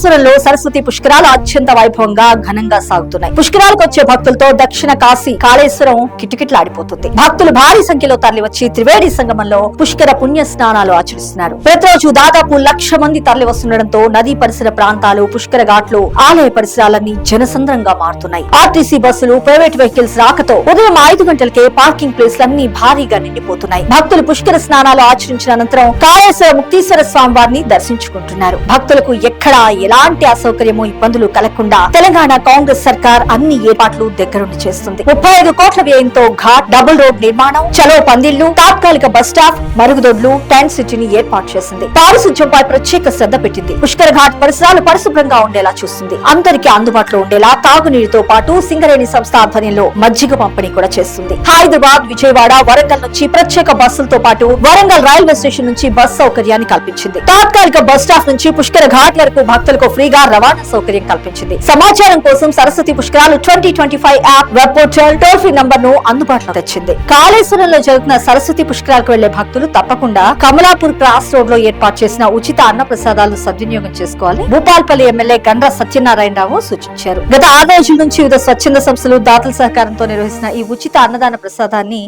కాళేశ్వరంలో సరస్వతి పుష్కరాలు అత్యంత వైభవంగా ఘనంగా సాగుతున్నాయి. పుష్కరాలకు వచ్చే భక్తులతో దక్షిణ కాశీ కాళేశ్వరం కిటకిటలాడిపోతుంది. భక్తులు భారీ సంఖ్యలో తరలివచ్చి త్రివేణి సంగమంలో పుష్కర పుణ్య స్నానాలు ఆచరిస్తున్నారు. ప్రతిరోజు దాదాపు 1,00,000 మంది తరలి వస్తుండటంతో నదీ పరిసర ప్రాంతాలు, పుష్కర ఘాట్లు, ఆలయ పరిసరాలన్నీ జనసంద్రంగా మారుతున్నాయి. ఆర్టీసీ బస్సులు, ప్రైవేట్ వెహికల్స్ రాకతో ఉదయం 5 గంటలకే పార్కింగ్ ప్లేస్లన్నీ భారీగా నిండిపోతున్నాయి. భక్తులు పుష్కర స్నానాలు ఆచరించిన అనంతరం కాళేశ్వర ముక్తీశ్వర స్వామి వారిని దర్శించుకుంటున్నారు. భక్తులకు ఎక్కడా ఎలాంటి అసౌకర్యమో, ఇబ్బందులు కలగకుండా తెలంగాణ కాంగ్రెస్ సర్కార్ అన్ని ఏర్పాట్లు దగ్గరుండి చేస్తుంది. 35 కోట్ల వ్యయంతో ఘాట్, డబుల్ రోడ్ నిర్మాణం, చలో పందిళ్లు, తాత్కాలిక బస్ స్టాప్, మరుగుదొడ్లు, టెంట్ సిటీని ఏర్పాటు చేసింది. పారిశుధ్యంపై ప్రత్యేక శ్రద్ధ పెట్టింది. పుష్కర ఘాట్ పరిసరాలు పరిశుభ్రంగా ఉండేలా చూస్తుంది. అందరికీ అందుబాటులో ఉండేలా తాగునీటితో పాటు సింగరేణి సంస్థ ఆధ్వర్యంలో మజ్జిగ పంపిణీ కూడా చేస్తుంది. హైదరాబాద్, విజయవాడ, వరంగల్ నుంచి ప్రత్యేక బస్సులతో పాటు వరంగల్ రైల్వే స్టేషన్ నుంచి బస్ సౌకర్యాన్ని కల్పించింది. తాత్కాలిక బస్ స్టాప్ నుంచి పుష్కర ఘాట్ వరకు భక్తులకు ఫ్రీగా రవాణా సౌకర్యం కల్పించింది. సమాచారం కోసం సరస్వతి పుష్కరాలు 2025 app, web portal, toll free number ను అందుబాటులో తెచ్చింది. కాళేశ్వరంలో జరుగుతున్న సరస్వతి పుష్కరాలకు వెళ్లే భక్తులు తప్పకుండా కమలాపూర్ క్రాస్ రోడ్ లో ఏర్పాటు చేసిన ఉచిత అన్న ప్రసాదాలను సద్వినియోగం చేసుకోవాలి. భూపాల్పల్లి ఎమ్మెల్యే గండ్ర సత్యనారాయణరావు సూచించారు. గత 6 రోజుల నుంచి వివిధ స్వచ్ఛంద సంస్థలు దాతల సహకారంతో నిర్వహిస్తున్న ఈ ఉచిత అన్నదాన ప్రసాదాన్ని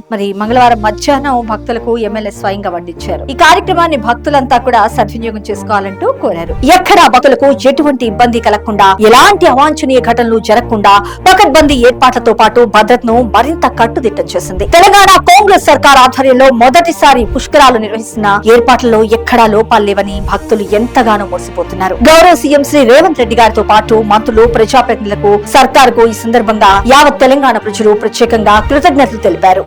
మంగళవారం మధ్యాహ్నం భక్తులకు ఎమ్మెల్యే స్వయంగా వడ్డించారు. ఈ కార్యక్రమాన్ని భక్తులంతా కూడా సద్వినియోగం చేసుకోవాలంటూ కోరారు. ఎక్కడా భక్తులకు ఎటువంటి ఇబ్బంది కలగకుండా, ఎలాంటి అవాంఛనీయ ఘటనలు జరగకుండా పకడ్బందీ ఏర్పాట్లతో పాటు భద్రతను మరింత కట్టుదిట్టం చేసింది. తెలంగాణ కాంగ్రెస్ సర్కార్ ఆధ్వర్యంలో మొదటిసారి పుష్కరాలు నిర్వహిస్తున్న ఏర్పాట్లలో ఎక్కడా లోపాలు లేవని భక్తులు ఎంతగానో మురిసిపోతున్నారు. గౌరవ సీఎం శ్రీ రేవంత్ రెడ్డి గారితో పాటు మంత్రులు, ప్రజాప్రతినిధులకు, సర్కారుకు ఈ సందర్భంగా యావత్ తెలంగాణ ప్రజలు ప్రత్యేకంగా కృతజ్ఞతలు తెలిపారు.